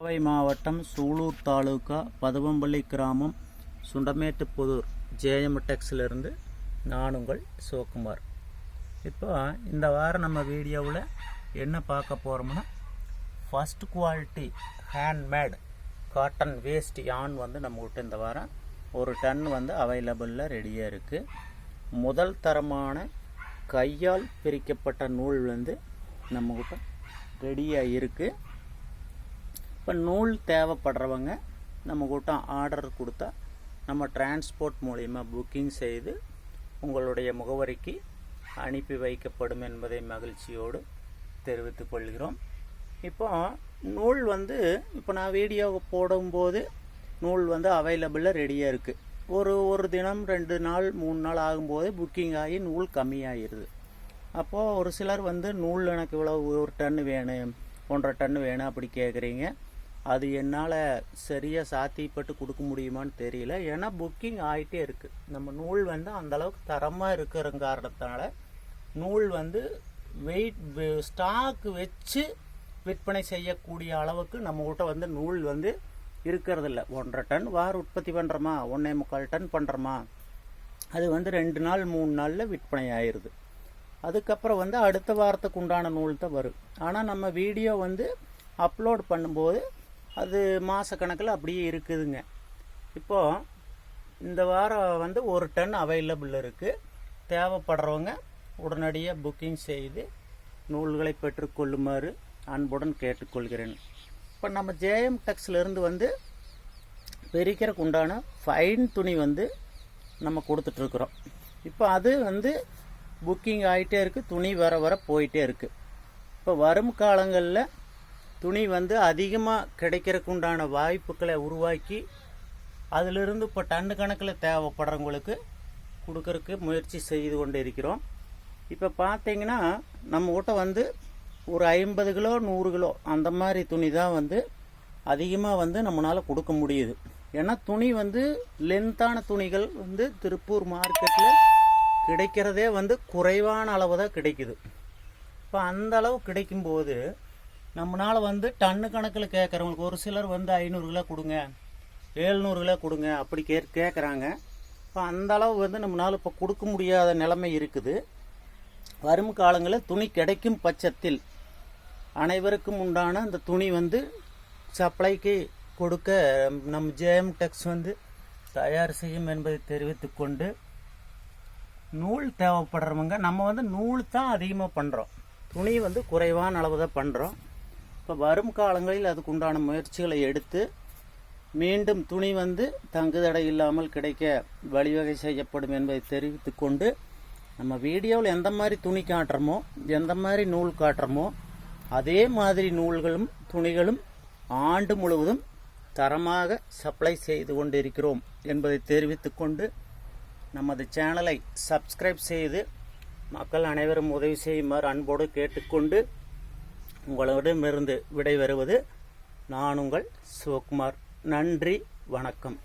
கோவை மாவட்டம் சூலூர் தாலுகா பதுவம்பள்ளி கிராமம் சுண்டமேட்டுப்புதூர் ஜேஎம் டெக்ஸ்லேருந்து நான் உங்கள் சிவகுமார். இப்போ இந்த வாரம் நம்ம வீடியோவில் என்ன பார்க்க போகிறோம்னா, first quality handmade cotton waste யான் நம்மகிட்ட இந்த வாரம் 1 டன் அவைலபிளில் ரெடியாக இருக்குது. முதல் தரமான கையால் பிரிக்கப்பட்ட நூல் நம்மகிட்ட ரெடியாக இருக்குது. இப்போ நூல் தேவைப்படுறவங்க நம்ம கிட்ட ஆர்டர் கொடுத்தா நம்ம டிரான்ஸ்போர்ட் மூலிமா புக்கிங் செய்து உங்களுடைய முகவரிக்கு அனுப்பி வைக்கப்படும் என்பதை மகிழ்ச்சியோடு தெரிவித்துக் கொள்கிறோம். இப்போ நூல் இப்போ நான் வீடியோவை போடும்போது நூல் அவைலபிளில் ரெடியாக இருக்குது. ஒரு தினம் 2 நாள் 3 நாள் ஆகும்போது புக்கிங் ஆகி நூல் கம்மியாகிடுது. அப்போது ஒரு சிலர் நூல் எனக்கு இவ்வளோ 1 டன் வேணும் 1.5 டன் வேணும் அப்படி கேட்குறீங்க. அது என்னால் சரியாக சாத்தியப்பட்டு கொடுக்க முடியுமான்னு தெரியல. ஏன்னா புக்கிங் ஆகிட்டே இருக்குது. நம்ம நூல் அந்தளவுக்கு தரமாக இருக்கிற காரணத்தினால நூல் வெயிட் ஸ்டாக் வச்சு விற்பனை செய்யக்கூடிய அளவுக்கு நம்மகிட்ட நூல் இருக்கிறதில்ல. 1.5 டன் வார் உற்பத்தி பண்ணுறோமா, 1.25 டன் பண்ணுறோமா, அது 2 நாள் 3 நாளில் விற்பனை ஆயிடுது. அதுக்கப்புறம் அடுத்த வாரத்துக்கு உண்டான நூல் தான் வரும். ஆனால் நம்ம வீடியோ அப்லோட் பண்ணும்போது அது மாதக்கணக்கில் அப்படியே இருக்குதுங்க. இப்போது இந்த வாரம் 1 டன் அவைலபிள் இருக்குது. தேவைப்படுறவங்க உடனடியாக புக்கிங் செய்து நூல்களை பெற்றுக்கொள்ளுமாறு அன்புடன் கேட்டுக்கொள்கிறேன். இப்போ நம்ம ஜேஎம் டெக்ஸ்லேருந்து பெரிக்கிறக்கு உண்டான ஃபைன் துணி நம்ம கொடுத்துட்ருக்குறோம். இப்போ அது புக்கிங் ஆகிட்டே இருக்குது. துணி வர வர போயிட்டே இருக்குது. இப்போ வரும் காலங்களில் துணி அதிகமாக கிடைக்கிறதுக்கு உண்டான வாய்ப்புகளை உருவாக்கி அதிலிருந்து இப்போ டன்னு கணக்கில் தேவைப்படுறவங்களுக்கு கொடுக்கறதுக்கு முயற்சி செய்து கொண்டு இருக்கிறோம். இப்போ பார்த்தீங்கன்னா நம்ம கிட்ட ஒரு 50 கிலோ 100 கிலோ அந்த மாதிரி துணி தான் அதிகமாக நம்மளால் கொடுக்க முடியுது. ஏன்னா துணி லென்த்தான துணிகள் திருப்பூர் மார்க்கெட்டில் கிடைக்கிறதே குறைவான அளவு தான் கிடைக்குது. இப்போ அந்த அளவு கிடைக்கும்போது நம்மளால் டன்னு கணக்கில் கேட்குறவங்களுக்கு ஒரு சிலர் 500 கிலோ கொடுங்க 700 கிலோ கொடுங்க அப்படி கேட்குறாங்க. இப்போ அந்த அளவு நம்மளால் இப்போ கொடுக்க முடியாத நிலைமை இருக்குது. வரும் காலங்களில் துணி கிடைக்கும் பட்சத்தில் அனைவருக்கும் உண்டான அந்த துணி சப்ளைக்கு கொடுக்க நம் ஜேஎம் டெக்ஸ் தயார் செய்யும் என்பதை தெரிவித்து கொண்டு, நூல் தேவைப்படுறவங்க நம்ம நூல் தான் அதிகமாக பண்ணுறோம். துணி குறைவான அளவு தான் பண்ணுறோம். இப்போ வரும் காலங்களில் அதுக்கு உண்டான முயற்சிகளை எடுத்து மீண்டும் துணி தங்குதடை இல்லாமல் கிடைக்க வழிவகை செய்யப்படும் என்பதை தெரிவித்து கொண்டு, நம்ம வீடியோவில் எந்த மாதிரி துணி காட்டுறோமோ எந்த மாதிரி நூல் காட்டுறோமோ அதே மாதிரி நூல்களும் துணிகளும் ஆண்டு முழுவதும் தரமாக சப்ளை செய்து கொண்டிருக்கிறோம் என்பதை தெரிவித்து கொண்டு, நமது சேனலை சப்ஸ்கிரைப் செய்து மக்கள் அனைவரும் உதவி செய்யுமாறு அன்போடு கேட்டுக்கொண்டு உங்களிடமிருந்து விடைபெறுவது நான் உங்கள் சிவகுமார். நன்றி, வணக்கம்.